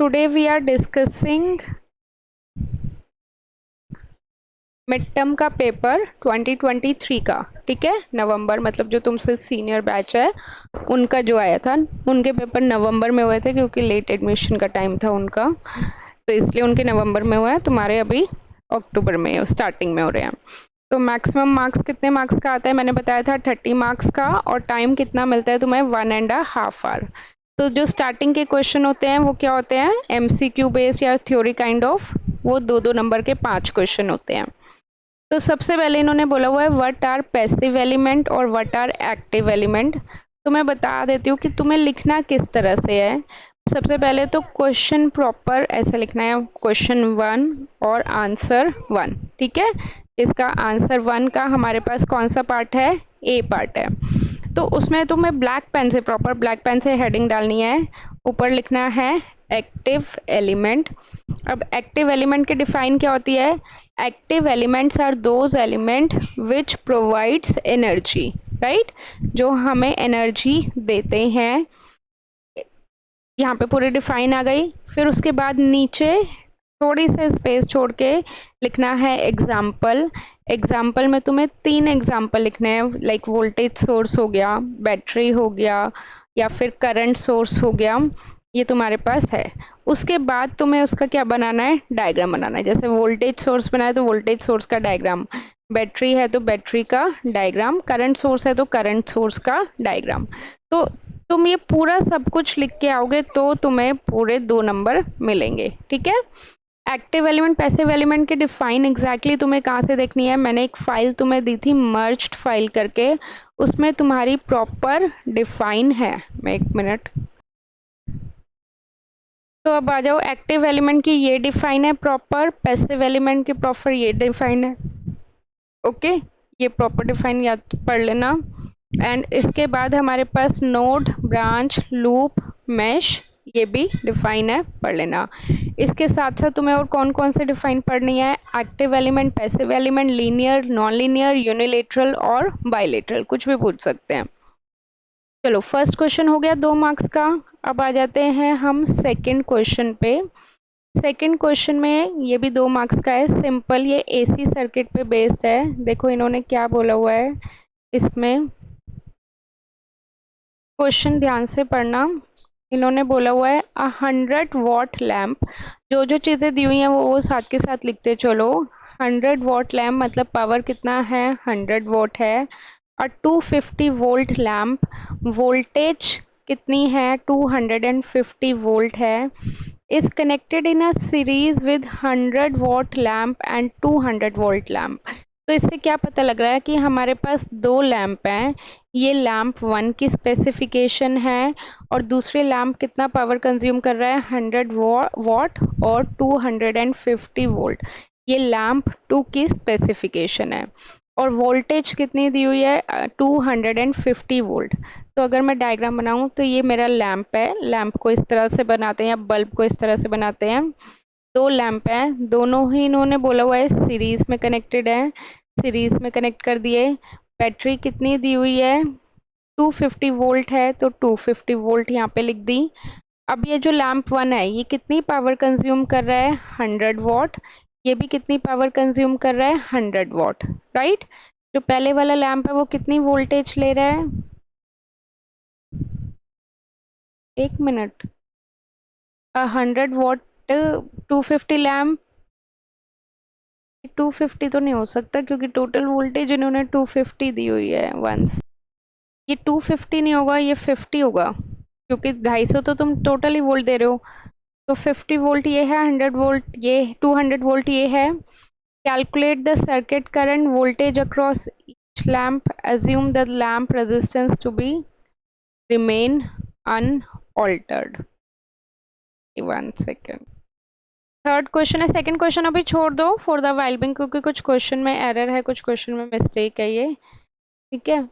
today we are discussing mid term का paper 2023 का। ठीक है, नवंबर मतलब जो तुमसे सीनियर बैच है उनका जो आया था, उनके पेपर नवंबर में हुए थे क्योंकि लेट एडमिशन का टाइम था उनका, तो इसलिए उनके नवंबर में हुआ है। तुम्हारे अभी अक्टूबर में स्टार्टिंग में हो रहे हैं। तो मैक्सिमम मार्क्स कितने मार्क्स का आता है मैंने बताया था 30 मार्क्स का, और टाइम कितना मिलता है तुम्हें 1.5 आवर। तो जो स्टार्टिंग के क्वेश्चन होते हैं वो क्या होते हैं, एमसीक्यू बेस्ड या थ्योरी काइंड ऑफ, वो 2-2 नंबर के 5 क्वेश्चन होते हैं। तो सबसे पहले इन्होंने बोला हुआ है व्हाट आर पैसिव एलिमेंट और व्हाट आर एक्टिव एलिमेंट। तो मैं बता देती हूँ कि तुम्हें लिखना किस तरह से है। सबसे पहले तो क्वेश्चन प्रॉपर ऐसे लिखना है, क्वेश्चन 1 और आंसर 1। ठीक है, इसका आंसर 1 का हमारे पास कौन सा पार्ट है, ए पार्ट है। तो उसमें तुम्हें ब्लैक पेन से, प्रॉपर ब्लैक पेन से हेडिंग डालनी है। ऊपर लिखना है एक्टिव एलिमेंट। अब एक्टिव एलिमेंट की डिफाइन क्या होती है, active elements are those element which provides energy, right, जो हमें एनर्जी देते हैं। यहाँ पे पूरी डिफाइन आ गई। फिर उसके बाद नीचे थोड़ी सी स्पेस छोड़ के लिखना है एग्जाम्पल। एग्जाम्पल में तुम्हें 3 एग्जाम्पल लिखने हैं, लाइक वोल्टेज सोर्स हो गया, बैटरी हो गया, या फिर करंट सोर्स हो गया, ये तुम्हारे पास है। उसके बाद तुम्हें उसका क्या बनाना है, डायग्राम बनाना है। जैसे वोल्टेज सोर्स बनाया तो वोल्टेज सोर्स का डायग्राम, बैटरी है तो बैटरी का डायग्राम, करंट सोर्स है तो करंट सोर्स का डायग्राम। तो तुम ये पूरा सब कुछ लिख के आओगे तो तुम्हें पूरे 2 नंबर मिलेंगे। ठीक है, एक्टिव एलिमेंट पैसिव एलिमेंट की डिफाइन एग्जैक्टली तुम्हें कहाँ से देखनी है, मैंने एक फाइल तुम्हें दी थी मर्ज्ड फाइल करके, उसमें तुम्हारी प्रॉपर डिफाइन है। मैं 1 मिनट, तो अब आ जाओ, एक्टिव एलिमेंट की ये डिफाइन है प्रॉपर, पैसिव एलिमेंट की प्रॉपर ये डिफाइन है। ओके, ये प्रॉपर डिफाइन याद पढ़ लेना। एंड इसके बाद हमारे पास नोड, ब्रांच, लूप, मैश, ये भी डिफाइन है, पढ़ लेना। इसके साथ साथ तुम्हें और कौन कौन से डिफाइन पढ़नी है, active element, passive element, linear, non linear, unilateral और बाइलेटरल, कुछ भी पूछ सकते हैं। चलो, फर्स्ट क्वेश्चन हो गया 2 मार्क्स का। अब आ जाते हैं हम सेकंड क्वेश्चन पे। सेकंड क्वेश्चन में ये भी 2 मार्क्स का है, सिंपल, ये एसी सर्किट पे बेस्ड है। देखो इन्होंने क्या बोला हुआ है इसमें, क्वेश्चन ध्यान से पढ़ना। इन्होंने बोला हुआ है 100 वॉट लैम्प, जो जो चीज़ें दी हुई हैं वो साथ के साथ लिखते चलो। 100 वॉट लैम्प मतलब पावर कितना है, 100 वॉट है। और 250 वोल्ट लैम्प, वोल्टेज कितनी है, 250 वोल्ट है, is connected in a series with 100 what lamp and 200 volt lamp. तो इससे क्या पता लग रहा है कि हमारे पास 2 लैम्प हैं। ये लैम्प 1 की स्पेसिफिकेशन है और दूसरे लैम्प कितना पावर कंज्यूम कर रहा है, 100 वॉट और 250 वोल्ट। ये लैम्प 2 की स्पेसिफिकेशन है और वोल्टेज कितनी दी हुई है, 250 वोल्ट। तो अगर मैं डायग्राम बनाऊं तो ये मेरा लैम्प है, लैम्प को इस तरह से बनाते हैं या बल्ब को इस तरह से बनाते हैं। 2 लैम्प हैं, दोनों ही इन्होंने बोला हुआ है सीरीज में कनेक्टेड है, सीरीज में कनेक्ट कर दिए। बैटरी कितनी दी हुई है, 250 वोल्ट है तो 250 वोल्ट यहाँ पे लिख दी। अब ये जो लैम्प 1 है ये कितनी पावर कंज्यूम कर रहा है, 100 वॉट, ये भी कितनी पावर कंज्यूम कर रहा है, 100 वॉट, राइट। जो पहले वाला लैम्प है वो कितनी वोल्टेज ले रहा है, 1 मिनट, 100 वॉट 250 लैम्प, 250 तो नहीं हो सकता क्योंकि टोटल वोल्टेज इन्होंने 250 दी हुई है वंस, ये 250 नहीं होगा, ये 50 होगा क्योंकि 250 तो तुम टोटल ही वोल्ट दे रहे हो। तो 50 वोल्ट ये है, 100 वोल्ट ये, 200 वोल्ट ये है। Calculate the circuit current voltage across each lamp, assume the lamp resistance to be remain unaltered। 1 second, third question है, सेकंड क्वेश्चन अभी छोड़ दो फॉर द वाइल, क्योंकि कुछ क्वेश्चन में एरर है, कुछ क्वेश्चन में मिस्टेक है ये। ठीक है,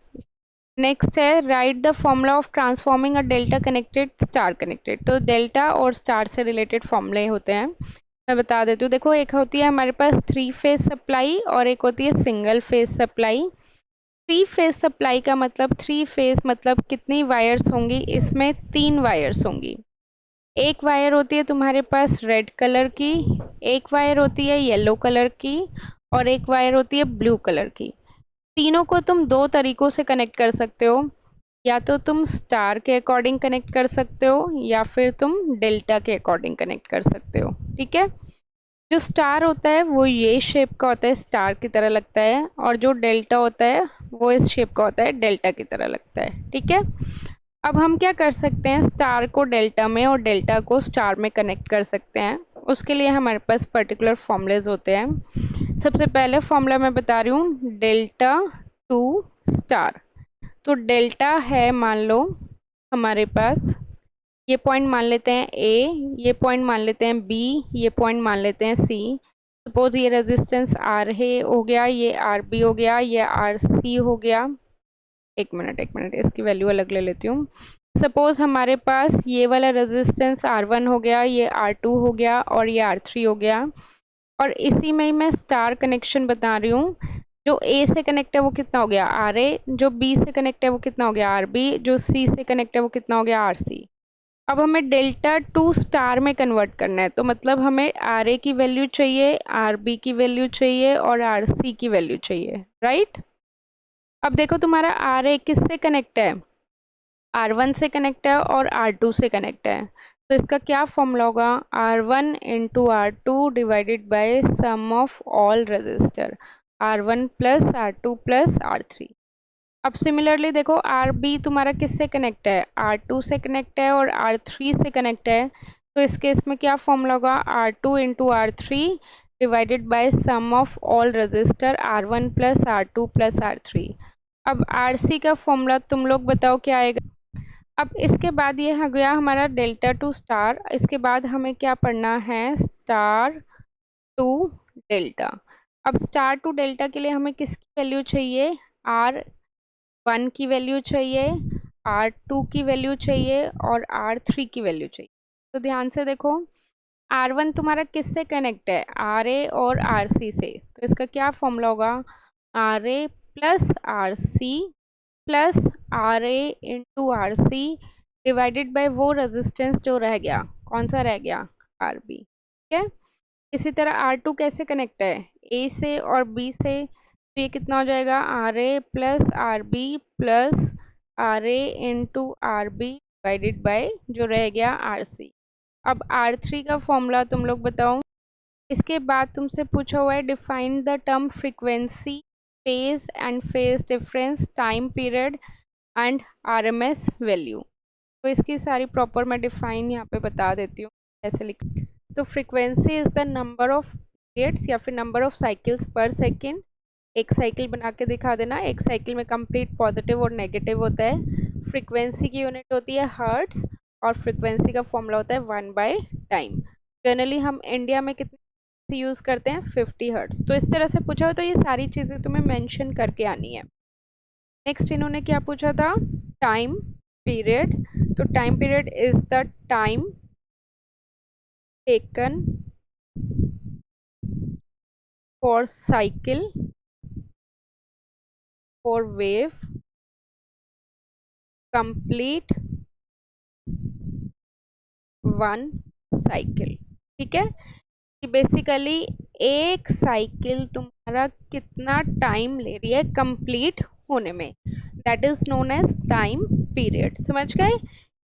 नेक्स्ट है right the formula of transforming a delta connected star connected. तो डेल्टा और स्टार से रिलेटेड फॉर्मूले होते हैं, मैं बता देती हूँ। देखो, एक होती है हमारे पास 3 फेज सप्लाई और एक होती है single phase supply. 3 phase supply का मतलब 3 फेज मतलब कितनी वायर्स होंगी, इसमें 3 वायर्स होंगी। एक वायर होती है तुम्हारे पास रेड कलर की, एक वायर होती है येलो कलर की, और एक वायर होती है ब्लू कलर की। तीनों को तुम दो तरीकों से कनेक्ट कर सकते हो, या तो तुम स्टार के अकॉर्डिंग कनेक्ट कर सकते हो या फिर तुम डेल्टा के अकॉर्डिंग कनेक्ट कर सकते हो। ठीक है, जो स्टार होता है वो ये शेप का होता है, स्टार की तरह लगता है, और जो डेल्टा होता है वो इस शेप का होता है, डेल्टा की तरह लगता है। ठीक है, अब हम क्या कर सकते हैं, स्टार को डेल्टा में और डेल्टा को स्टार में कनेक्ट कर सकते हैं। उसके लिए हमारे पास पर्टिकुलर फॉर्मूलेज होते हैं। सबसे पहले फॉर्मूला मैं बता रही हूँ, डेल्टा टू स्टार। तो डेल्टा है, मान लो हमारे पास ये पॉइंट मान लेते हैं ए, ये पॉइंट मान लेते हैं बी, ये पॉइंट मान लेते हैं सी। सपोज ये रेजिस्टेंस आर है हो गया, ये आर बी हो गया, ये आर सी हो गया। एक मिनट इसकी वैल्यू अलग ले लेती हूँ। सपोज हमारे पास ये वाला रेजिस्टेंस R1 हो गया, ये R2 हो गया और ये R3 हो गया। और इसी में ही मैं स्टार कनेक्शन बता रही हूँ। जो A से कनेक्ट है वो कितना हो गया RA, जो B से कनेक्ट है वो कितना हो गया RB, जो C से कनेक्ट है वो कितना हो गया RC। अब हमें डेल्टा टू स्टार में कन्वर्ट करना है, तो मतलब हमें RA की वैल्यू चाहिए, RB की वैल्यू चाहिए और RC की वैल्यू चाहिए, राइट। अब देखो तुम्हारा RA किससे कनेक्ट है, R1 से कनेक्ट है और R2 से कनेक्ट है। तो इसका क्या फॉर्मूला होगा, R1 into R2 divided by sum of all register, R1 plus R2 plus R3। अब सिमिलरली देखो RB तुम्हारा किससे कनेक्ट है, R2 से कनेक्ट है और R3 से कनेक्ट है। तो इस केस में क्या फॉर्मूला होगा, R2 into R3 divided by sum of all register, R1 plus R2 plus R3। अब RC का फॉर्मूला तुम लोग बताओ क्या आएगा। अब इसके बाद ये हो गया हमारा डेल्टा टू स्टार। इसके बाद हमें क्या पढ़ना है, स्टार टू डेल्टा। अब स्टार टू डेल्टा के लिए हमें किसकी वैल्यू चाहिए, R1 की वैल्यू चाहिए, R2 की वैल्यू चाहिए और R3 की वैल्यू चाहिए। तो ध्यान से देखो, R1 तुम्हारा किससे कनेक्ट है, RA और RC से। तो इसका क्या फॉर्मूला होगा, RA plus RC plus RA into RC divided by वो रेजिस्टेंस जो रह गया, कौन सा रह गया, RB। ठीक है, इसी तरह R2 कैसे कनेक्ट है, A से और B से। तो ये कितना हो जाएगा, RA plus RB plus RA into RB divided by जो रह गया RC। अब R3 का फॉर्मूला तुम लोग बताओ। इसके बाद तुमसे पूछा हुआ है, define the term frequency, phase and phase difference, time period and RMS value. तो इसकी सारी प्रॉपर मैं डिफाइन यहाँ पे बता देती हूँ कैसे लिख। तो frequency is the number of periods या फिर नंबर ऑफ साइकिल्स पर सेकेंड। एक साइकिल बना के दिखा देना, एक साइकिल में कंप्लीट पॉजिटिव और नेगेटिव होता है। फ्रीक्वेंसी की यूनिट होती है हर्ट्स और फ्रीक्वेंसी का फॉर्मूला होता है 1/टाइम। जनरली हम इंडिया में कितने यूज करते हैं, 50 हर्ट्स। तो इस तरह से पूछा हो तो ये सारी चीजें तुम्हें मेंशन करके आनी है। नेक्स्ट इन्होंने क्या पूछा था, टाइम पीरियड। तो time period is the time taken for cycle for wave complete one cycle. ठीक है, कि बेसिकली एक साइकिल तुम्हारा कितना टाइम ले रही है कंप्लीट होने में, that is known as time period. समझ गए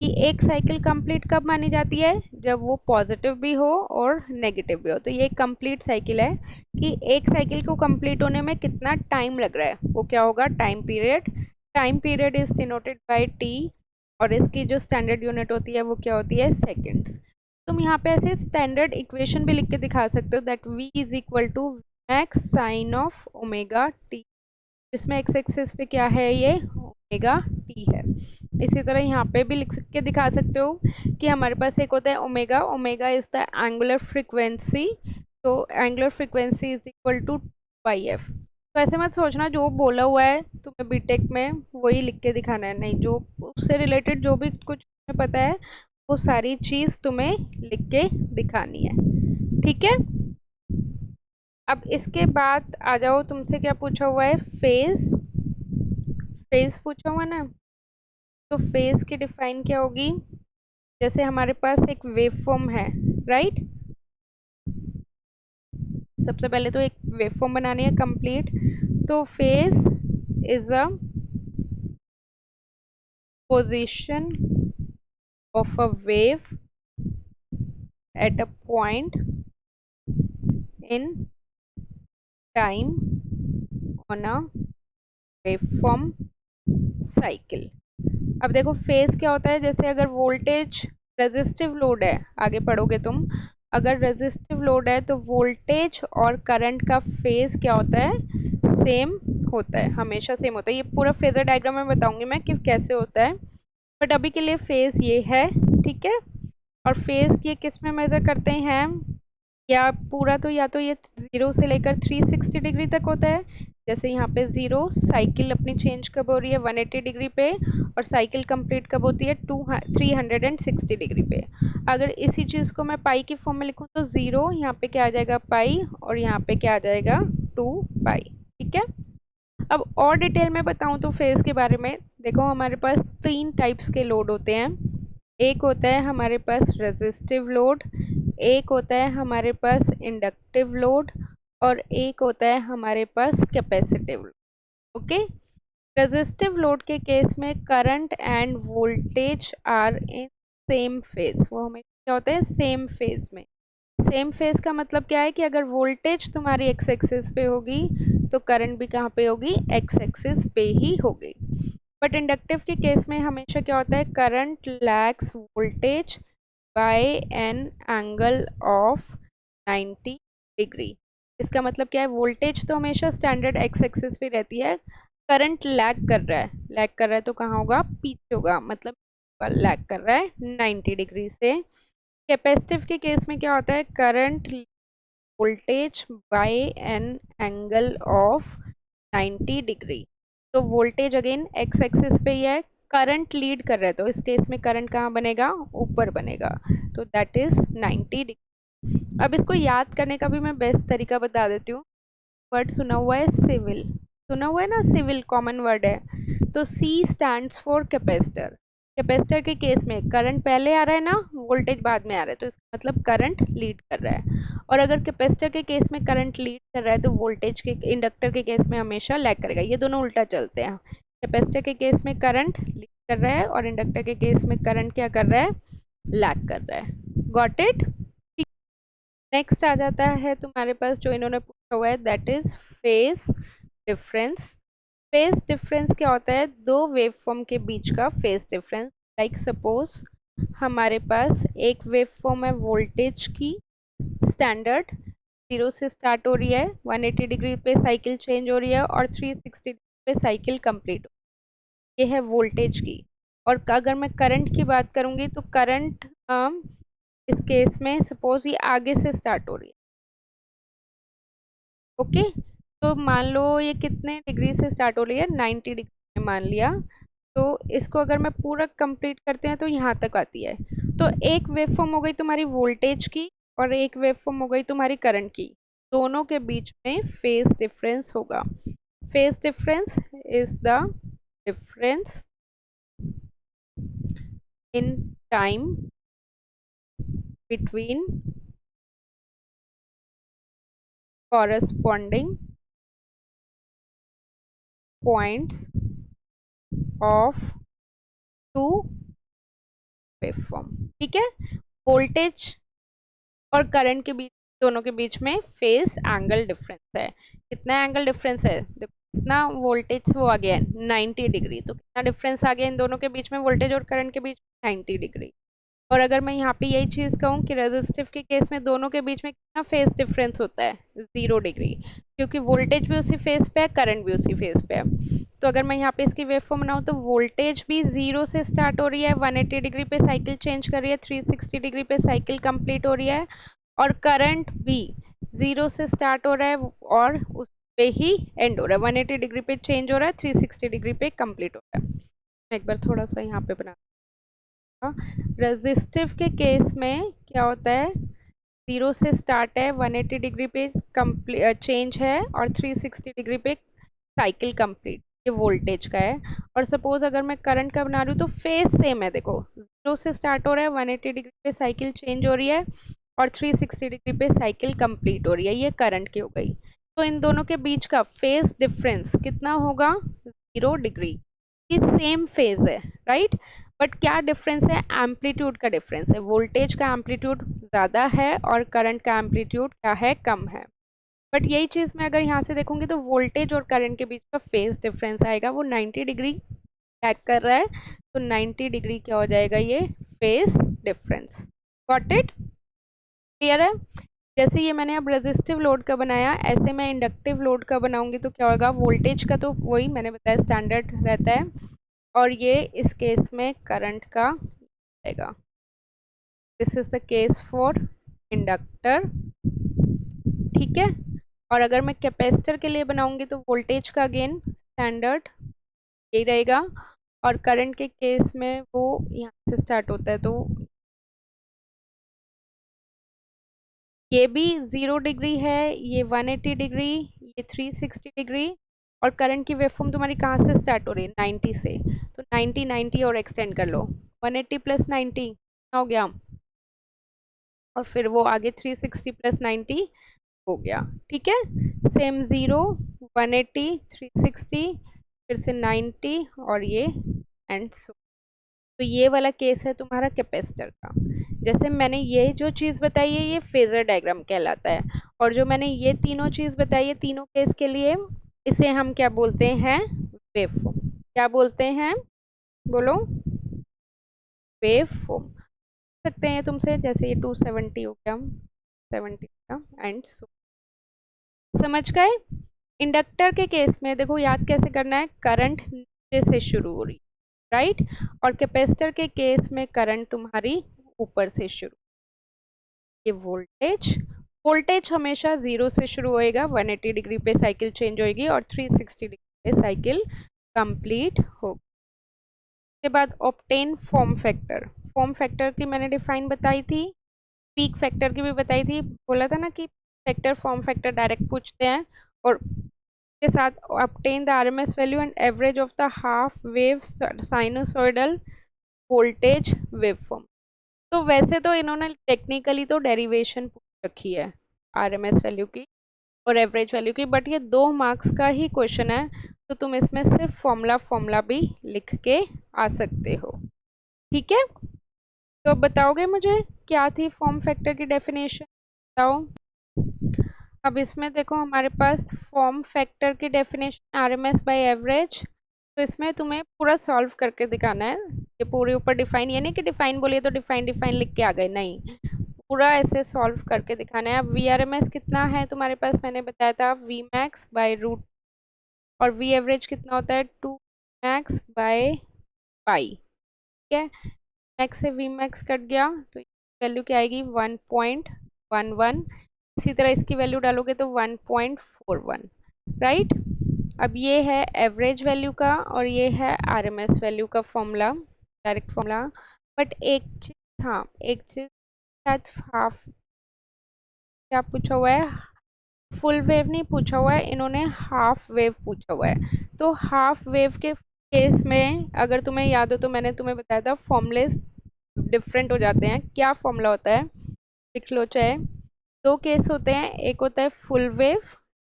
कि एक साइकिल कंप्लीट कब मानी जाती है, जब वो पॉजिटिव भी हो और नेगेटिव भी हो। तो ये कंप्लीट साइकिल है कि एक साइकिल को कंप्लीट होने में कितना टाइम लग रहा है, वो क्या होगा, time period. Time period is denoted by T और इसकी जो स्टैंडर्ड यूनिट होती है वो क्या होती है, सेकेंड्स। तुम यहाँ पे ऐसे स्टैंडर्ड इक्वेशन भी लिख के दिखा सकते हो, that v is equal to max sine of omega T, जिसमें एक्स एक्सिस पे क्या है, ये ओमेगा टी है। इसी तरह यहाँ पे भी लिख के दिखा सकते हो कि हमारे पास एक होता है omega, omega is the angular frequency. तो angular frequency is equal to by F. तो ऐसे मत सोचना जो बोला हुआ है तुम्हें बीटेक में वही लिख के दिखाना है, नहीं, जो उससे रिलेटेड जो भी कुछ तुम्हें पता है वो सारी चीज तुम्हें लिख के दिखानी है। ठीक है, अब इसके बाद आ जाओ, तुमसे क्या पूछा हुआ है, फेज। फेज पूछा हुआ ना, तो फेज की डिफाइन क्या होगी, जैसे हमारे पास एक वेव फॉर्म है, राइट। सबसे पहले तो एक वेव फॉर्म बनानी है कंप्लीट। तो phase is a position of a wave at a point in time on a waveform cycle. अब देखो फेज क्या होता है, जैसे अगर वोल्टेज रेजिस्टिव लोड है, आगे पढ़ोगे तुम, अगर रेजिस्टिव लोड है तो वोल्टेज और करंट का फेज क्या होता है, सेम होता है, हमेशा सेम होता है। ये पूरा फेजर डायग्राम में बताऊंगी मैं कि कैसे होता है, बट अभी के लिए फेज ये है, ठीक है। और फेज ये किस में मेजर करते हैं, या पूरा तो, या तो ये 0 से लेकर 360 डिग्री तक होता है। जैसे यहाँ पे 0, साइकिल अपनी चेंज कब हो रही है 180 डिग्री पे, और साइकिल कंप्लीट कब होती है 360 डिग्री पे। अगर इसी चीज़ को मैं पाई की फॉर्म में लिखूँ तो 0 यहाँ पे क्या आ जाएगा पाई, और यहाँ पे क्या आ जाएगा 2 पाई, ठीक है। अब और डिटेल में बताऊँ तो फेज के बारे में, देखो हमारे पास 3 टाइप्स के लोड होते हैं। एक होता है हमारे पास रेजिस्टिव लोड, एक होता है हमारे पास इंडक्टिव लोड, और एक होता है हमारे पास capacitive load. Okay, resistive load के केस में current and voltage are in same phase, वो हमें क्या होता है सेम फेज में। सेम फेज का मतलब क्या है कि अगर वोल्टेज तुम्हारी एक्स एक्सिस पे होगी तो करंट भी कहाँ पे होगी, एक्स एक्सिस पे ही होगी। बट इंडक्टिव के केस में हमेशा क्या होता है, current lags voltage by an angle of 90 डिग्री। इसका मतलब क्या है, वोल्टेज तो हमेशा स्टैंडर्ड एक्स एक्सिस पे रहती है, करंट लैग कर रहा है, लैग कर रहा है तो कहाँ होगा, पीछे होगा, मतलब लैग कर रहा है 90 डिग्री से। कैपेसिटिव के केस में क्या होता है, current voltage by an angle of 90 degree. तो वोल्टेज अगेन एक्स एक्सिस पे ही है, करंट लीड कर रहा है, तो इस केस में करंट कहाँ बनेगा, ऊपर बनेगा, तो दैट इज 90 डिग्री। अब इसको याद करने का भी मैं बेस्ट तरीका बता देती हूँ। वर्ड सुना हुआ है सिविल, सुना हुआ है ना, सिविल कॉमन वर्ड है। तो C stands for capacitor. Capacitor के केस में करंट पहले आ रहा है ना, वोल्टेज बाद में आ रहा है, तो इसका मतलब करंट लीड कर रहा है। और अगर कैपेसिटर के केस में करंट लीड कर रहा है तो वोल्टेज के, इंडक्टर के केस में हमेशा लैग करेगा, ये दोनों उल्टा चलते हैं। कैपेसिटर के केस में करंट लीड कर रहा है और इंडक्टर के केस में करंट क्या कर रहा है, लैग कर रहा है। Got it. नेक्स्ट आ जाता है तुम्हारे पास जो इन्होंने पूछा हुआ है, that is phase difference. Phase difference क्या होता है, दो वेव फॉर्म के बीच का फेज डिफरेंस। लाइक सपोज हमारे पास एक वेव फॉर्म है वोल्टेज की, स्टैंडर्ड 0 से स्टार्ट हो रही है, 180 डिग्री पे साइकिल चेंज हो रही है और 360 डिग्री पे साइकिल कंप्लीट। ये है वोल्टेज की। और अगर मैं करंट की बात करूंगी तो करंट इस केस में सपोज ये आगे से स्टार्ट हो रही है, ओके। तो मान लो ये कितने डिग्री से स्टार्ट हो रही है, 90 डिग्री में मान लिया। तो इसको अगर मैं पूरा कंप्लीट करते हैं तो यहाँ तक आती है। तो एक वेव फॉर्म हो गई तुम्हारी वोल्टेज की और एक वेव फॉर्म हो गई तुम्हारी करंट की, दोनों के बीच में फेज डिफरेंस होगा। Phase difference is the difference in time between corresponding points of two waveform, ठीक है। वोल्टेज और करंट के बीच, दोनों के बीच में फेज एंगल डिफरेंस है। कितना एंगल डिफरेंस है, देखो कितना वोल्टेज वो आ गया है 90 डिग्री, तो कितना डिफरेंस आ गया इन दोनों के बीच में, वोल्टेज और करंट के बीच 90 डिग्री। और अगर मैं यहाँ पे यही चीज कहूँ कि रेजिस्टिव के केस में दोनों के बीच में कितना फेज डिफरेंस होता है, 0 डिग्री, क्योंकि वोल्टेज भी उसी फेज पे है, करंट भी उसी फेज पे है। तो अगर मैं यहाँ पे इसकी वेवफॉर्म बनाऊँ तो वोल्टेज भी 0 से स्टार्ट हो रही है, 180 डिग्री पे साइकिल चेंज कर रही है, 360 डिग्री पे साइकिल कंप्लीट हो रही है, और करंट भी 0 से स्टार्ट हो रहा है और उस पे ही एंड हो रहा है, 180 डिग्री पे चेंज हो रहा है, 360 डिग्री पे कंप्लीट हो रहा है। मैं एक बार थोड़ा सा यहाँ पे बना, रेजिस्टिव के केस में क्या होता है, 0 से स्टार्ट है, 180 डिग्री पे चेंज है और 360 डिग्री पे साइकिल कंप्लीट, ये वोल्टेज का है। और सपोज अगर मैं करंट का बना रही हूँ तो फेज सेम है, देखो 0 से स्टार्ट हो रहा है, 180 डिग्री पे साइकिल चेंज हो रही है और 360 डिग्री पे साइकिल कंप्लीट हो रही है। ये करंट की हो गई। तो इन दोनों के बीच का फेज डिफरेंस कितना होगा? 0 डिग्री। ये सेम फेज है, राइट, बट क्या डिफरेंस है? एम्पलीट्यूड का डिफरेंस है। वोल्टेज का एम्पलीट्यूड ज़्यादा है और करंट का एम्पलीट्यूड क्या है? कम है। बट यही चीज़ मैं अगर यहाँ से देखूंगी तो वोल्टेज और करंट के बीच का फेज डिफरेंस आएगा, वो 90 डिग्री टैग कर रहा है, तो 90 डिग्री क्या हो जाएगा? ये phase difference. Got it? Clear है? जैसे ये मैंने अब रेजिस्टिव लोड का बनाया, ऐसे मैं इंडक्टिव लोड का बनाऊंगी तो क्या होगा? वोल्टेज का तो वही मैंने बताया स्टैंडर्ड रहता है, और ये इस केस में करंट का आएगा। This is the case for inductor, ठीक है। और अगर मैं कैपेसिटर के लिए बनाऊंगी तो वोल्टेज का अगेन स्टैंडर्ड यही रहेगा, और करंट के केस में वो यहाँ से स्टार्ट होता है, तो ये भी 0 डिग्री है, ये 180 डिग्री, ये 360 डिग्री, और करंट की वेवफॉर्म तुम्हारी कहाँ से स्टार्ट हो रही है? 90 से, तो 90 90 और एक्सटेंड कर लो, 180 प्लस 90 हो गया, और फिर वो आगे 360 प्लस 90 हो गया, ठीक है। सेम 0 180 360 फिर से 90 और ये एंड सो। तो ये वाला केस है तुम्हारा कैपेसिटर का। जैसे मैंने ये जो चीज़ बताई है ये फेजर डायग्राम कहलाता है, और जो मैंने ये तीनों चीज़ बताई है तीनों केस के लिए, इसे हम क्या बोलते हैं? वेवफॉर्म। क्या बोलते हैं? बोलो। वेवफॉर्म। सकते हैं तुमसे, जैसे ये 270 हो गया, 70 हो गया एंड सो। समझ गए? इंडक्टर के केस में देखो याद कैसे करना है, करंट नीचे से शुरू हो रही, राइट, और कैपेसिटर के केस में करंट तुम्हारी ऊपर से शुरू। ये वोल्टेज, वोल्टेज हमेशा 0 से शुरू होएगा, 180 डिग्री पे साइकिल चेंज होएगी और 360 डिग्री पे साइकिल कंप्लीट होगी। उसके बाद obtain form factor. Form factor की मैंने डिफाइन बताई थी, पीक फैक्टर की भी बताई थी। बोला था ना कि फैक्टर फॉर्म फैक्टर डायरेक्ट पूछते हैं, और के साथ obtain the RMS value and average of the half wave sinusoidal voltage waveform। तो वैसे तो इन्होंने टेक्निकली तो डेरिवेशन पूछ रखी है RMS वैल्यू की और एवरेज वैल्यू की, बट ये 2 मार्क्स का ही क्वेश्चन है, तो तुम इसमें सिर्फ फॉर्मूला भी लिख के आ सकते हो, ठीक है। तो बताओगे मुझे क्या थी फॉर्म फैक्टर की डेफिनेशन? बताओ। अब इसमें देखो हमारे पास फॉर्म फैक्टर की डेफिनेशन आरएमएस बाय एवरेज, तो इसमें तुम्हें पूरा सॉल्व करके दिखाना है। ये पूरे ऊपर डिफाइन, ये नहीं कि डिफाइन बोलिए तो डिफाइन डिफाइन लिख के आ गए, नहीं, पूरा ऐसे सॉल्व करके दिखाना है। अब वी आर एम एस कितना है तुम्हारे पास? मैंने बताया था वी मैक्स बाय रूट, और वी एवरेज कितना होता है? 2 मैक्स बाय पाई, ठीक है। मैक्स से वी मैक्स कट गया तो वैल्यू क्या आएगी? 1.11। इसी तरह इसकी वैल्यू डालोगे तो 1.41, राइट। अब ये है एवरेज वैल्यू का और ये है आरएमएस वैल्यू का फॉर्मूला, डायरेक्ट फॉर्मूला। बट एक चीज, हाँ एक चीज शायद हाफ, क्या पूछा हुआ है? फुल वेव नहीं पूछा हुआ है इन्होंने, हाफ वेव पूछा हुआ है। तो हाफ वेव के केस में अगर तुम्हें याद हो तो मैंने तुम्हें बताया था फॉर्मूलेस डिफरेंट हो जाते हैं। क्या फॉर्मूला होता है लिख लो चाहे। 2 केस होते हैं, एक होता है फुल वेव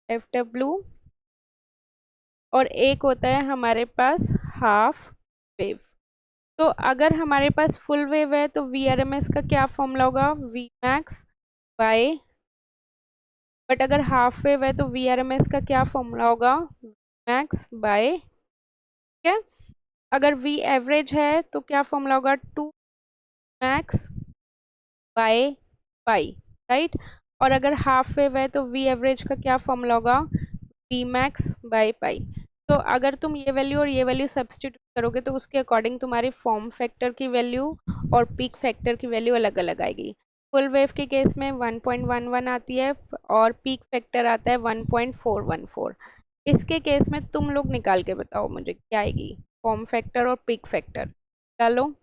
एफ डब्ल्यू, और एक होता है हमारे पास हाफ वेव। तो अगर हमारे पास फुल वेव है तो वी आर एम एस का क्या फॉर्मूला होगा? वी मैक्स बाय, बट अगर हाफ वेव है तो वी आर एम एस का क्या फॉर्मूला होगा? मैक्स बाय, ठीक है। अगर वी एवरेज है तो क्या फॉर्मूला होगा? 2 मैक्स बाय पाई, राइट। और अगर हाफ वेव है तो वी एवरेज का क्या फॉर्मूला होगा? V max by pi. तो अगर तुम ये वैल्यू और ये वैल्यू सब्स्टिट्यूट करोगे तो उसके अकॉर्डिंग तुम्हारी फॉर्म फैक्टर की वैल्यू और पीक फैक्टर की वैल्यू अलग अलग आएगी। फुल वेव के केस में 1.11 आती है और पीक फैक्टर आता है 1.414। इसके केस में तुम लोग निकाल के बताओ मुझे क्या आएगी फॉर्म फैक्टर और पीक फैक्टर, डालो।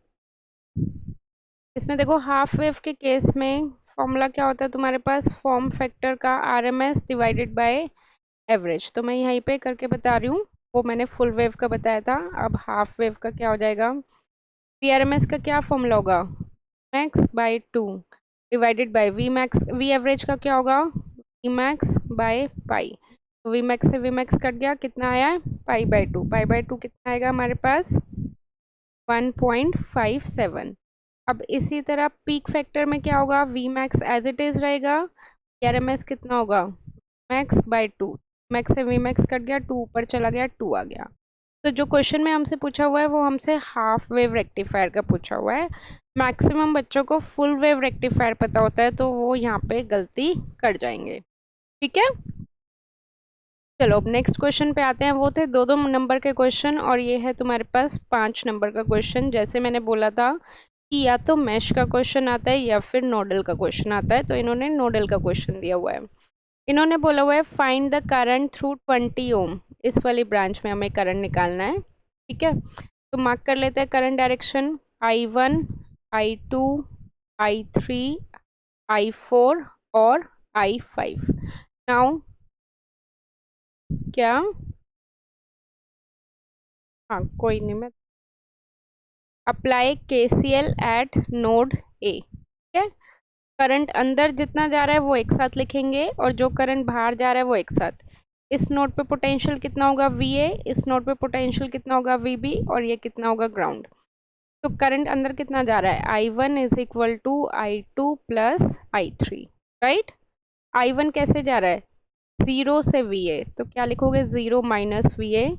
इसमें देखो हाफ वेव के केस में फॉर्मूला क्या होता है तुम्हारे पास? फॉर्म फैक्टर का आरएमएस डिवाइडेड बाय एवरेज। तो मैं यहीं पे करके बता रही हूँ, वो मैंने फुल वेव का बताया था। अब हाफ वेव का क्या हो जाएगा? VRMS का क्या फॉर्मूला होगा, max by 2 divided by V max. V average का क्या होगा, वी मैक्स बाय पाई। तो वी मैक्स से वी मैक्स कट गया, कितना आया पाई बाय 2। पाई बाय 2 कितना आएगा हमारे पास 1.57। अब इसी तरह पीक फैक्टर में क्या होगा, V max as it is रहेगा, VRMS कितना होगा मैक्स बाय 2। मैक्स से वी मैक्स कट गया, 2 ऊपर चला गया, 2 आ गया। तो जो क्वेश्चन में हमसे पूछा हुआ है वो हमसे हाफ वेव रेक्टिफायर का पूछा हुआ है। मैक्सिमम बच्चों को फुल वेव रेक्टिफायर पता होता है, तो वो यहाँ पे गलती कर जाएंगे। ठीक है, चलो अब नेक्स्ट क्वेश्चन पे आते हैं। वो थे 2-2 नंबर के क्वेश्चन और ये है तुम्हारे पास 5 नंबर का क्वेश्चन। जैसे मैंने बोला था कि या तो मैश का क्वेश्चन आता है या फिर नोडल का क्वेश्चन आता है, तो इन्होंने नोडल का क्वेश्चन दिया हुआ है। इन्होंने बोला हुआ है फाइंड द करंट थ्रू 20 ओम। इस वाली ब्रांच में हमें करंट निकालना है। ठीक है, तो मार्क कर लेते हैं current direction, I1, I2, I3, I4 और I5। नाउ क्या, हाँ कोई नहीं, मैं apply KCL at node A. ठीक है, करंट अंदर जितना जा रहा है वो एक साथ लिखेंगे और जो करंट बाहर जा रहा है वो एक साथ। इस नोड पे पोटेंशियल कितना होगा VA, इस नोड पे पोटेंशियल कितना होगा VB और ये कितना होगा ग्राउंड। तो करंट अंदर कितना जा रहा है, I1 is equal to I2 plus I3, right. I1 कैसे जा रहा है, 0 से VA, तो क्या लिखोगे 0 माइनस VA,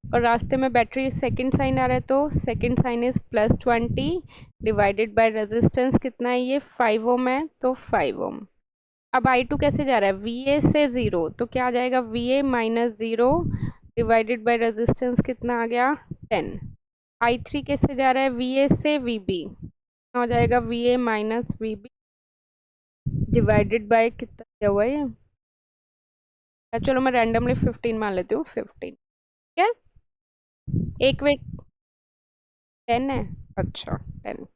और रास्ते में बैटरी सेकंड साइन आ रहा है, तो second sine is +20 divided by resistance कितना है, ये 5 ओम है, तो 5 ओम। अब I2 कैसे जा रहा है, VA से 0, तो क्या आ जाएगा VA minus 0 divided by resistance कितना आ गया 10। I3 कैसे जा रहा है, VA से VB, कितना हो जाएगा VA minus VB divided by कितना दिया हुआ है ये, चलो मैं रैंडमली 15 मान लेती हूँ, 15। ठीक है, एक वे 10 है, अच्छा 10।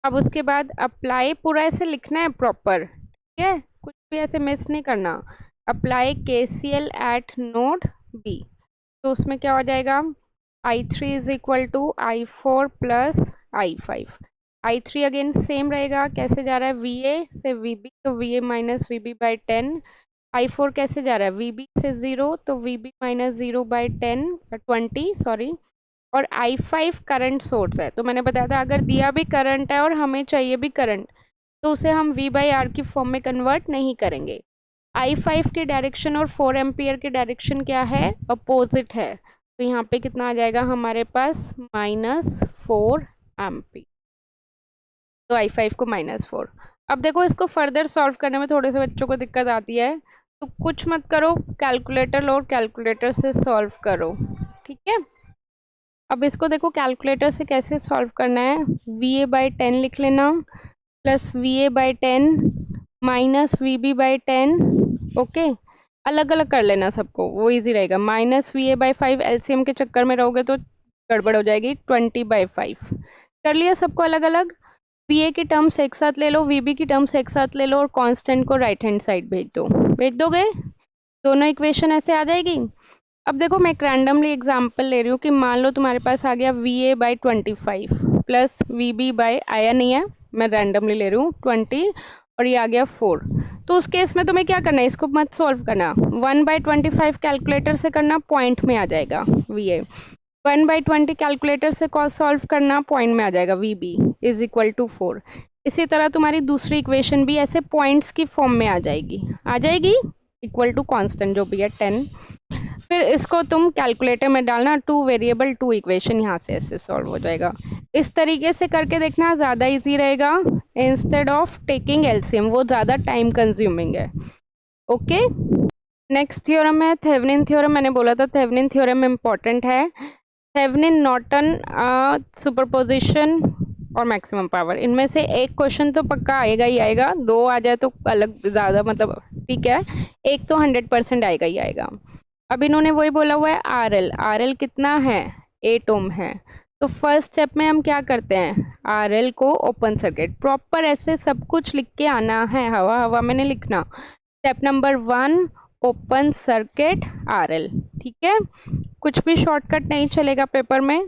अब उसके बाद अप्लाई पूरा ऐसे लिखना है प्रॉपर, ठीक है, कुछ भी ऐसे मिस नहीं करना। Apply KCL at node B, तो उसमें क्या हो जाएगा I3 is equal to I4 plus I5। I3 again same रहेगा, कैसे जा रहा है VA से VB, तो VA minus VB by 10। I4 कैसे जा रहा है VB से 0, तो VB माइनस 0 बाई 20 सॉरी। और I5 करंट सोर्स है, तो मैंने बताया था अगर दिया भी करंट है और हमें चाहिए भी करंट, तो उसे हम V बाई R की फॉर्म में कन्वर्ट नहीं करेंगे। I5 की डायरेक्शन और 4 एम्पियर की डायरेक्शन क्या है, अपोजिट है, तो यहाँ पे कितना आ जाएगा हमारे पास -4 एम्पियर, तो I5 को -4। अब देखो इसको फर्दर सॉल्व करने में थोड़े से बच्चों को दिक्कत आती है, तो कुछ मत करो, कैलकुलेटर लो और कैलकुलेटर से सॉल्व करो। ठीक है, अब इसको देखो कैलकुलेटर से कैसे सॉल्व करना है, VA बाई 10 लिख लेना plus VA by 10 minus VB by 10। Okay, अलग अलग कर लेना सबको, वो इजी रहेगा। माइनस VA बाई 5, LCM के चक्कर में रहोगे तो गड़बड़ हो जाएगी, 20/5 कर लिया सबको अलग अलग। VA की टर्म्स एक साथ ले लो, VB की टर्म्स एक साथ ले लो और कांस्टेंट को राइट हैंड साइड भेज दो, भेज दोगे, दोनों इक्वेशन ऐसे आ जाएगी। अब देखो मैं एक रैंडमली एग्जांपल ले रही हूँ कि मान लो तुम्हारे पास आ गया VA by 25 plus VB by, आया नहीं है, मैं रैंडमली ले रही हूँ 20, और ये आ गया 4। तो उस केस में तुम्हें क्या करना है, इसको मत सॉल्व करना, 1/25 कैलकुलेटर से करना, पॉइंट में आ जाएगा VA। 1/20 कैलकुलेटर से सॉल्व करना, पॉइंट में आ जाएगा VB इज इक्वल टू 4। इसी तरह तुम्हारी दूसरी इक्वेशन भी ऐसे पॉइंट्स की फॉर्म में आ जाएगी इक्वल टू कांस्टेंट जो भी है 10। फिर इसको तुम कैलकुलेटर में डालना, 2 वेरिएबल 2 इक्वेशन, यहाँ से ऐसे सॉल्व हो जाएगा। इस तरीके से करके देखना, ज़्यादा इजी रहेगा इंस्टेड ऑफ टेकिंग LCM, वो ज़्यादा टाइम कंज्यूमिंग है। ओके, नेक्स्ट थ्योरम है थेवेनिन थ्योरम। मैंने बोला था थेवेनिन थ्योरम इम्पॉर्टेंट है। थेवेनिन नॉर्टन सुपरपोजिशन और मैक्सिमम पावर, इनमें से एक क्वेश्चन तो पक्का आएगा ही आएगा, 2 आ जाए तो अलग ज़्यादा मतलब ठीक है, एक तो 100% आएगा ही आएगा। अब इन्होंने वही बोला हुआ है RL कितना है 8 ओम है, तो फर्स्ट स्टेप में हम क्या करते हैं, RL को ओपन सर्किट, प्रॉपर ऐसे सब कुछ लिख के आना है, हवा हवा में नहीं लिखना। Step number 1 open circuit RL, ठीक है, कुछ भी शॉर्टकट नहीं चलेगा पेपर में।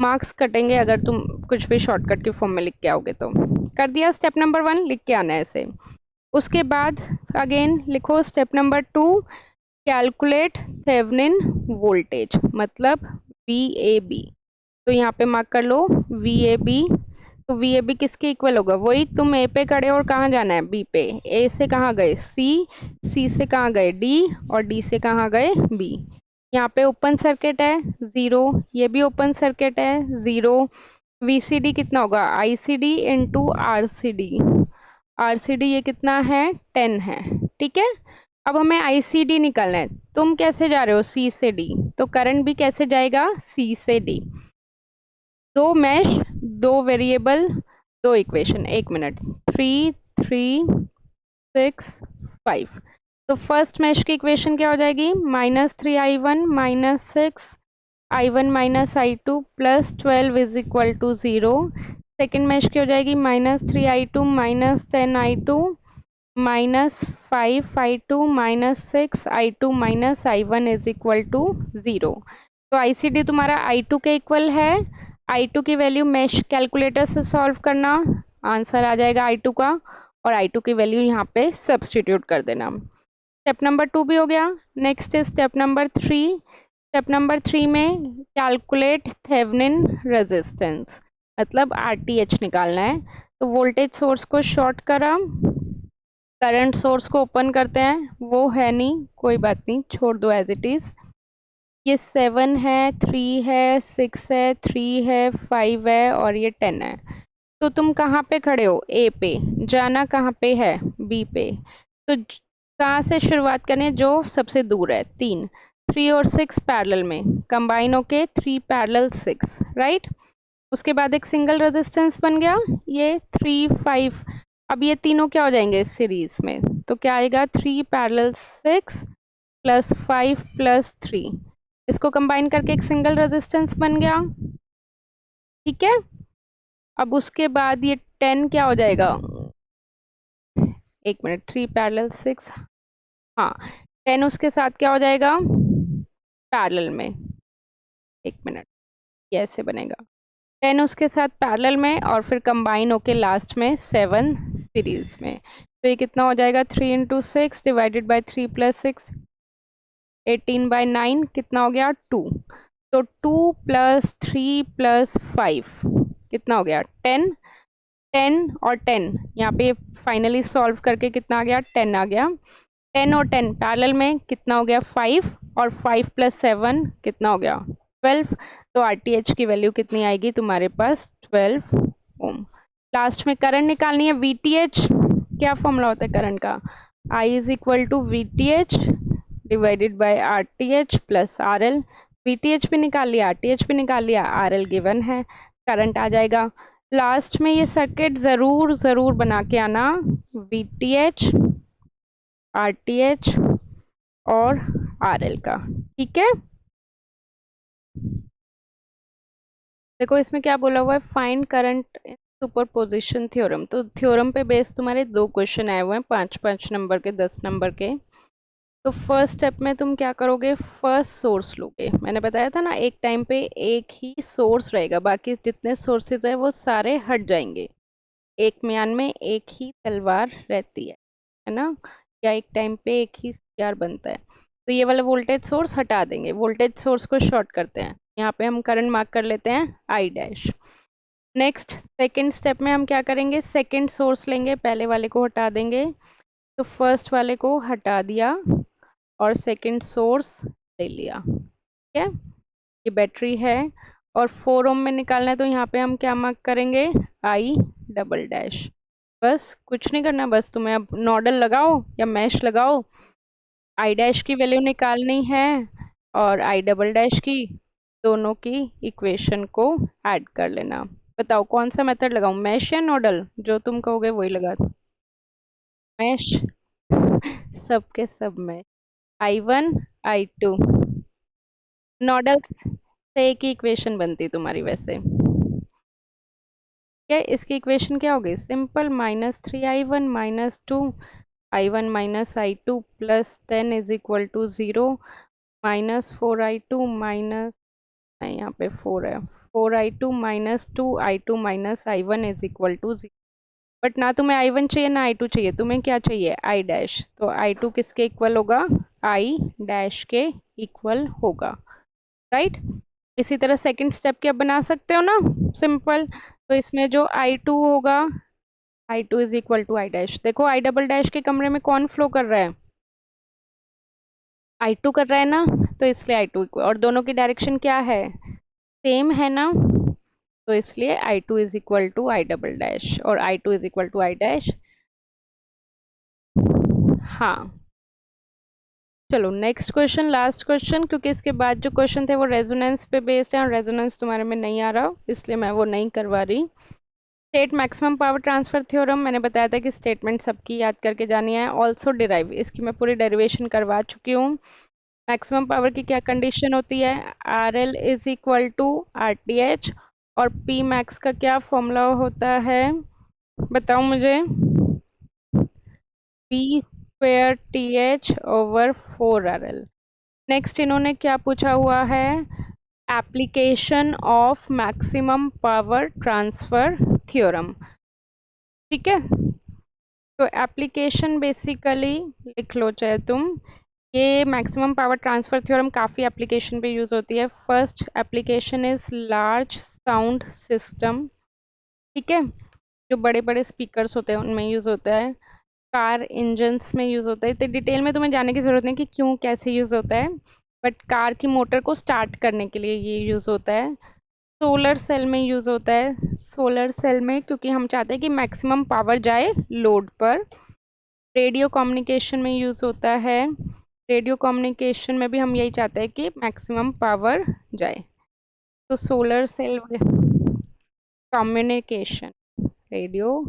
मार्क्स कटेंगे अगर तुम कुछ भी शॉर्टकट की फॉर्म में लिख के आओगे तो। कर दिया स्टेप नंबर 1, लिख के आना है ऐसे। उसके बाद अगेन लिखो step number 2, calculate Thevenin voltage, मतलब VAB। तो यहाँ पे मार्क कर लो VAB। तो VAB किसके इक्वल होगा? वही तुम A पे खड़े और कहाँ जाना है? B पे। A से कहाँ गए? C से कहाँ गए? D, और D से कहाँ गए? B। यहाँ पे ओपन सर्किट है 0, ये भी ओपन सर्किट है 0। VCD कितना होगा? ICD into RCD। RCD ये कितना है? 10 है। ठीक है, अब हमें ICD निकालना है। तुम कैसे जा रहे हो? C से D, तो करंट भी कैसे जाएगा? C से D। दो मैश, दो वेरिएबल, दो इक्वेशन। एक मिनट, 3 3 6 5। तो फर्स्ट मैश की इक्वेशन क्या हो जाएगी? -3I1 -6I1 -I2 +12 is equal to 0। Second mesh की हो जाएगी -3I2 -10I2 -5I2 -6I2 -I1 is equal to 0। तो ICD तुम्हारा I2 के इक्वल है। I2 की वैल्यू मैश कैलकुलेटर से सॉल्व करना, आंसर आ जाएगा I2 का, और I2 की वैल्यू यहाँ पे सब्सटीट्यूट कर देना। स्टेप नंबर 2 भी हो गया। नेक्स्ट है स्टेप नंबर 3। स्टेप नंबर 3 में कैलकुलेट थेवेनिन रेजिस्टेंस, मतलब RTH निकालना है। तो वोल्टेज सोर्स को शॉर्ट करा, करंट सोर्स को ओपन करते हैं, वो है नहीं, कोई बात नहीं, छोड़ दो एज इट इज। ये 7 है, 3 है, 6 है, 3 है, 5 है, और ये 10 है। तो तुम कहाँ पे खड़े हो? A पे। जाना कहाँ पे है? B पे। तो कहाँ से शुरुआत करें? जो सबसे दूर है, 3। 3 और 6 पैरेलल में कंबाइन होके 3 पैरेलल 6, राइट। उसके बाद एक सिंगल रेजिस्टेंस बन गया, ये 3 5। अब ये तीनों क्या हो जाएंगे सीरीज में? तो क्या आएगा? 3 पैरेलल 6 प्लस 5 प्लस 3। इसको कंबाइन करके एक सिंगल रेजिस्टेंस बन गया। ठीक है, अब उसके बाद ये 10 क्या हो जाएगा? एक मिनट, 3 पैरेलल 6, हाँ, 10 उसके साथ क्या हो जाएगा पैरेलल में? एक मिनट, ये ऐसे बनेगा, 10 उसके साथ पैरेलल में, और फिर कंबाइन होके लास्ट में 7 सीरीज में। तो ये कितना हो जाएगा? 3 इंटू 6 डिवाइडेड बाई 3 प्लस 6, 18/9, कितना हो गया? 2। तो 2 प्लस 3 प्लस 5 कितना हो गया? 10। 10 और 10 यहाँ पे फाइनली सॉल्व करके कितना आ गया? 10 आ गया। 10 और 10 पैरेलल में कितना हो गया? 5, और 5 प्लस 7 कितना हो गया? 12। तो RTH की वैल्यू कितनी आएगी तुम्हारे पास? 12 ओम। लास्ट में करंट निकालनी है, VTH। क्या फॉर्मूला होता है करंट का? I is equal to VTH divided by RTH plus RL। VTH भी निकाल लिया, RTH भी निकाल लिया, RL गिवन है, करंट आ जाएगा। लास्ट में ये सर्किट जरूर जरूर बना के आना, VTH, RTH और RL का। ठीक है, देखो इसमें क्या बोला हुआ है, find current in superposition theorem. तो थ्योरम पे बेस तुम्हारे 2 क्वेश्चन आए हुए हैं, 5-5 नंबर के, 10 नंबर के। तो फर्स्ट स्टेप में तुम क्या करोगे? फर्स्ट सोर्स लोगे। मैंने बताया था ना, एक टाइम पे एक ही सोर्स रहेगा, बाकी जितने सोर्सेज है वो सारे हट जाएंगे। एक म्यान में एक ही तलवार रहती है ना, या एक टाइम पे एक ही हथियार बनता है। तो ये वाला वोल्टेज सोर्स हटा देंगे, वोल्टेज सोर्स को शॉर्ट करते हैं। यहाँ पे हम करंट मार्क कर लेते हैं I dash. Next second step में हम क्या करेंगे? सेकेंड सोर्स लेंगे, पहले वाले को हटा देंगे। तो फर्स्ट वाले को हटा दिया और सेकेंड सोर्स ले लिया। ठीक है, ये बैटरी है, और 4 ओम में निकालना है, तो यहाँ पे हम क्या मार्क करेंगे? I double dash. बस कुछ नहीं करना, बस तुम्हें अब नोडल लगाओ या मैश लगाओ, I डैश की वैल्यू निकालनी है और I डबल डैश की, दोनों की इक्वेशन को ऐड कर लेना। बताओ कौन सा मेथड लगाऊं, मैश या नोडल? जो तुम कहोगे वही लगा दो। मैश, सबके सब में I1 I2। नोडल्स से एक ही इक्वेशन बनती तुम्हारी वैसे। क्या इसकी इक्वेशन क्या होगी? Simple, -3I1 -2I1 -I2 plus 10 is equal to 0, -4I2 minus, यहाँ पे 4 है, 4i2 minus 2i2 minus i1 is equal to 0। But ना तुम्हें i1 चाहिए ना i2 चाहिए, तुम्हें क्या चाहिए, i डैश। तो i2 किसके इक्वल होगा, i डैश के इक्वल होगा, राइट। इसी तरह सेकंड स्टेप क्या बना सकते हो ना, सिंपल। तो इसमें जो i2 होगा, i2 is equal to i dash. देखो i डबल डैश के कमरे में कौन फ्लो कर रहा है, i2 कर रहा है ना, तो इसलिए i2 इक्वल, और दोनों की डायरेक्शन क्या है, सेम है ना, तो इसलिए i2 is equal to i double dash और i2 is equal to i dash. हाँ, चलो नेक्स्ट क्वेश्चन, लास्ट क्वेश्चन, क्योंकि इसके बाद जो क्वेश्चन थे वो रेजोनेंस पे बेस्ड है और रेजोनेंस तुम्हारे में नहीं आ रहा, इसलिए मैं वो नहीं करवा रही। State maximum power transfer theorem, मैंने बताया था कि स्टेटमेंट सबकी याद करके जानी है। ऑल्सो डिराइव, इसकी मैं पूरी डेरिवेशन करवा चुकी हूँ। मैक्सिमम पावर की क्या कंडीशन होती है, R L is equal to R T H, और पी मैक्स का क्या फॉर्मूला होता है, बताओ मुझे, P square T H over 4 RL। Next इन्होंने क्या पूछा हुआ है, application of maximum power transfer theorem, ठीक है। तो एप्लीकेशन बेसिकली लिख लो चाहे तुम, ये मैक्सिमम पावर ट्रांसफर थ्योरम काफ़ी एप्लीकेशन पे यूज़ होती है। First application is large sound system, ठीक है, जो बड़े बड़े स्पीकर्स होते हैं उनमें यूज़ होता है। कार इंजन्स में यूज़ होता है, इतने डिटेल में तुम्हें जानने की ज़रूरत नहीं कि क्यों कैसे यूज़ होता है, बट कार की मोटर को स्टार्ट करने के लिए ये यूज़ होता है। सोलर सेल में यूज़ होता है, सोलर सेल में क्योंकि हम चाहते हैं कि मैक्सिमम पावर जाए लोड पर। रेडियो कम्युनिकेशन में यूज़ होता है, रेडियो कम्युनिकेशन में भी हम यही चाहते हैं कि मैक्सिमम पावर जाए। तो solar cell communication, radio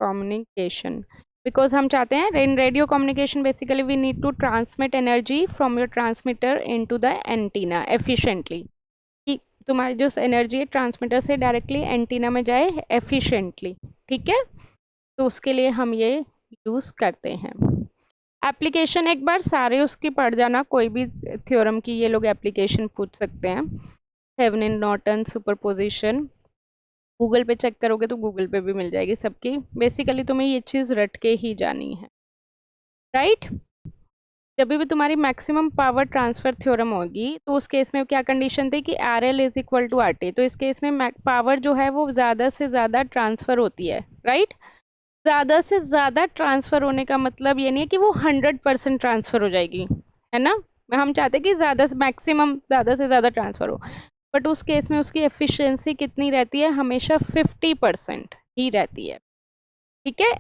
communication, because हम चाहते हैं in radio communication basically we need to transmit energy from your transmitter into the antenna efficiently, कि तुम्हारी जो एनर्जी है ट्रांसमीटर से डायरेक्टली एंटीना में जाए एफिशिएंटली, ठीक है। तो उसके लिए हम ये यूज करते हैं। एप्लीकेशन एक बार सारे उसकी पढ़ जाना, कोई भी थ्योरम की ये लोग एप्लीकेशन पूछ सकते हैं। थेवेनिन नॉर्टन सुपरपोजिशन, गूगल पे चेक करोगे तो गूगल पे भी मिल जाएगी सबकी। बेसिकली तुम्हें ये चीज़ रट के ही जानी है, राइट। जब भी तुम्हारी मैक्सिमम पावर ट्रांसफर थ्योरम होगी तो उस केस में क्या कंडीशन थी कि R L is equal to R T, तो इस केस में पावर जो है वो ज़्यादा से ज़्यादा ट्रांसफ़र होती है, राइट। ज़्यादा से ज़्यादा ट्रांसफ़र होने का मतलब ये नहीं है कि वो 100% ट्रांसफ़र हो जाएगी, है ना। हम चाहते हैं कि ज़्यादा से मैक्सिमम ज़्यादा से ज़्यादा ट्रांसफ़र हो, बट उस केस में उसकी एफिशिएंसी कितनी रहती है, हमेशा 50% ही रहती है, ठीक है।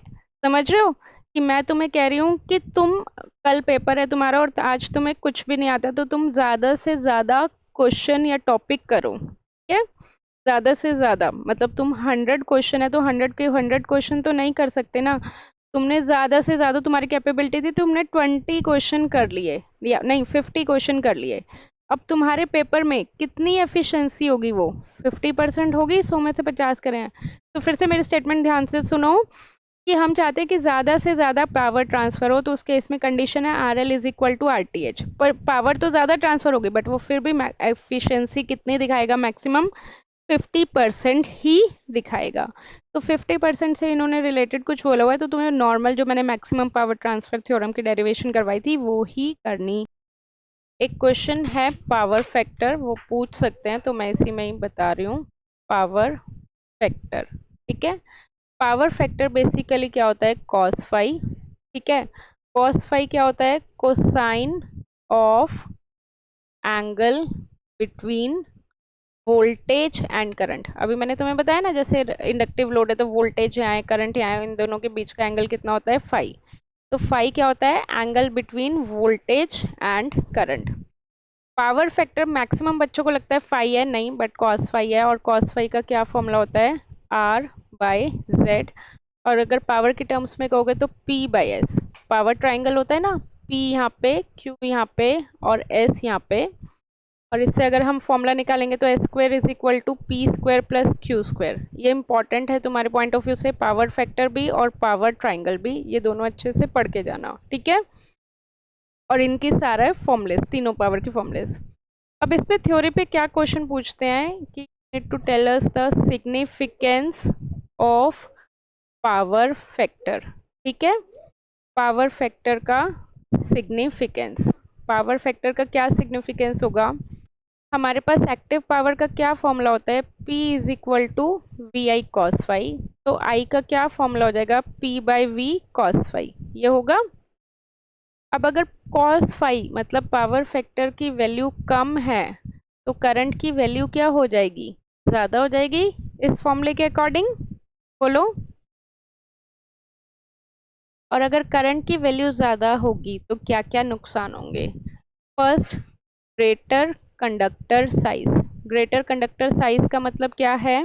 समझ रहे हो कि मैं तुम्हें कह रही हूँ कि तुम कल पेपर है तुम्हारा और आज तुम्हें कुछ भी नहीं आता, तो तुम ज़्यादा से ज़्यादा क्वेश्चन या टॉपिक करो, ठीक है। ज़्यादा से ज़्यादा मतलब तुम 100 क्वेश्चन है तो 100 के 100 क्वेश्चन तो नहीं कर सकते ना, तुमने ज़्यादा से ज़्यादा, तुम्हारी कैपेबिलिटी थी तुमने 20 क्वेश्चन कर लिए, या नहीं 50 क्वेश्चन कर लिए। अब तुम्हारे पेपर में कितनी एफिशिएंसी होगी, वो 50% होगी, 100 में से 50 करें। तो फिर से मेरी स्टेटमेंट ध्यान से सुनो कि हम चाहते हैं कि ज़्यादा से ज़्यादा पावर ट्रांसफ़र हो, तो उस केस में कंडीशन है R L is equal to R T H, पर पावर तो ज़्यादा ट्रांसफ़र होगी बट वो फिर भी एफिशिएंसी कितनी दिखाएगा, मैक्सिमम 50% ही दिखाएगा। तो 50% से इन्होंने रिलेटेड कुछ बोला हुआ है, तो तुम्हें नॉर्मल जो मैंने मैक्सिमम पावर ट्रांसफर थ्योरम की डेरिवेशन करवाई थी वो ही करनी। एक क्वेश्चन है पावर फैक्टर, वो पूछ सकते हैं, तो मैं इसी में ही बता रही हूँ। पावर फैक्टर, ठीक है। पावर फैक्टर बेसिकली क्या होता है, कॉस फाई, ठीक है। कॉस फाई क्या होता है, cosine of angle between voltage and current. अभी मैंने तुम्हें बताया ना, जैसे इंडक्टिव लोड है तो वोल्टेज यहाँ है, करंट यहाँ है, इन दोनों के बीच का एंगल कितना होता है, फाई। तो फाई क्या होता है, angle between voltage and current. Power factor maximum बच्चों को लगता है फाई है, नहीं, बट कॉस फाई है, और कॉस फाई का क्या फॉर्मूला होता है, आर बाय जेड, और अगर पावर के टर्म्स में कहोगे तो P by S. Power triangle होता है ना, पी यहाँ पे, क्यू यहाँ पे और एस यहाँ पे, और इससे अगर हम फॉर्मूला निकालेंगे तो S square is equal to P square plus Q square. ये इंपॉर्टेंट है तुम्हारे पॉइंट ऑफ व्यू से, पावर फैक्टर भी और पावर ट्राइंगल भी, ये दोनों अच्छे से पढ़ के जाना, ठीक है। और इनकी सारा फॉर्मूलेस, तीनों पावर की फॉर्मूलेस। अब इस पे थ्योरी पे क्या क्वेश्चन पूछते हैं कि need to tell us the significance of power factor. ठीक है, पावर फैक्टर का सिग्निफिकेंस, पावर फैक्टर का क्या सिग्निफिकेंस होगा। हमारे पास एक्टिव पावर का क्या फॉर्मूला होता है, P is equal to V I cos phi, तो I का क्या फॉर्मूला हो जाएगा, P by V cos phi, ये होगा। अब अगर कॉस फाई मतलब पावर फैक्टर की वैल्यू कम है तो करंट की वैल्यू क्या हो जाएगी, ज़्यादा हो जाएगी इस फॉर्मूले के अकॉर्डिंग, बोलो। और अगर करंट की वैल्यू ज़्यादा होगी तो क्या क्या नुकसान होंगे। First, greater conductor size. Greater conductor size का मतलब क्या है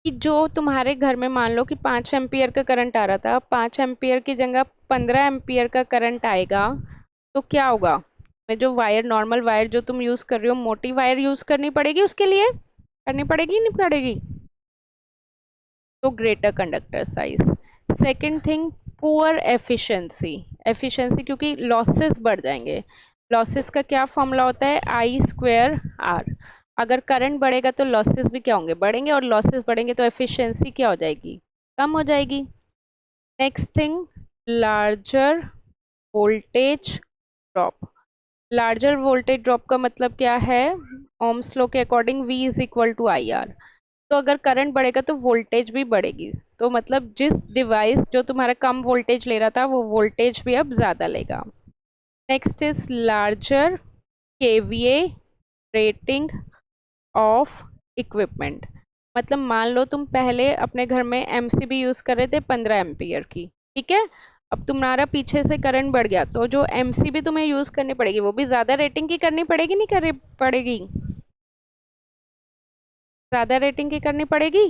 कि जो तुम्हारे घर में मान लो कि 5 एम्पियर का करंट आ रहा था, 5 एम्पियर की जगह 15 एम्पियर का करंट आएगा, तो क्या होगा, मैं जो वायर, नॉर्मल वायर जो तुम यूज कर रहे हो, मोटी वायर यूज करनी पड़ेगी, उसके लिए करनी पड़ेगी नहीं पड़ेगी, तो greater conductor size. Second thing, poor efficiency. Efficiency क्योंकि लॉसेस बढ़ जाएंगे। लॉसेस का क्या फॉर्मूला होता है, आई स्क्वायर आर। अगर करंट बढ़ेगा तो लॉसेस भी क्या होंगे, बढ़ेंगे, और लॉसेस बढ़ेंगे तो एफिशिएंसी क्या हो जाएगी, कम हो जाएगी। Next thing, larger voltage drop. Larger voltage drop का मतलब क्या है, ओम्स लॉ के according V is equal to I R. तो अगर करंट बढ़ेगा तो वोल्टेज भी बढ़ेगी, तो मतलब जिस डिवाइस जो तुम्हारा कम वोल्टेज ले रहा था वो वोल्टेज भी अब ज़्यादा लेगा। Next is larger KVA rating of equipment. मतलब मान लो तुम पहले अपने घर में एमसीबी यूज़ कर रहे थे 15 एम्पियर की, ठीक है, अब तुम्हारा पीछे से करंट बढ़ गया तो जो एमसीबी तुम्हें यूज़ करनी पड़ेगी वो भी ज़्यादा रेटिंग की करनी पड़ेगी, नहीं करनी पड़ेगी, ज़्यादा रेटिंग की करनी पड़ेगी,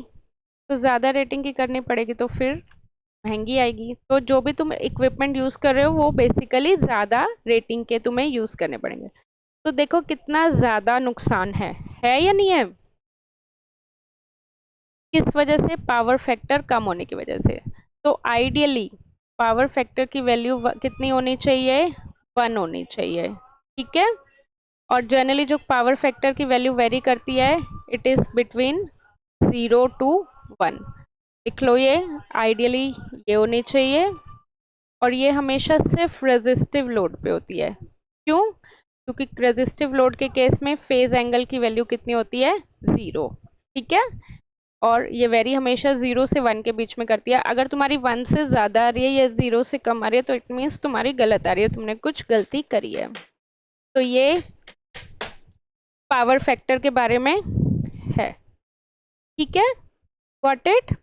तो ज़्यादा रेटिंग की करनी पड़ेगी तो फिर महंगी आएगी। तो जो भी तुम इक्विपमेंट यूज़ कर रहे हो वो बेसिकली ज़्यादा रेटिंग के तुम्हें यूज़ करने पड़ेंगे। तो देखो कितना ज़्यादा नुकसान है या नहीं है, किस वजह से, पावर फैक्टर कम होने की वजह से। तो आइडियली पावर फैक्टर की वैल्यू कितनी होनी चाहिए, 1 होनी चाहिए, ठीक है। और जनरली जो पावर फैक्टर की वैल्यू वेरी करती है, इट इज़ बिटवीन 0 to 1। लिख लो ये, आइडियली ये होनी चाहिए। और ये हमेशा सिर्फ रेजिस्टिव लोड पे होती है, क्यों, क्योंकि रेजिस्टिव लोड के केस में फेज एंगल की वैल्यू कितनी होती है, 0, ठीक है। और ये वेरी हमेशा 0 से 1 के बीच में करती है। अगर तुम्हारी 1 से ज़्यादा आ रही है या 0 से कम आ रही है तो इट मीन्स तुम्हारी गलत आ रही है, तुमने कुछ गलती करी है। तो ये पावर फैक्टर के बारे में है, ठीक है, गॉट इट।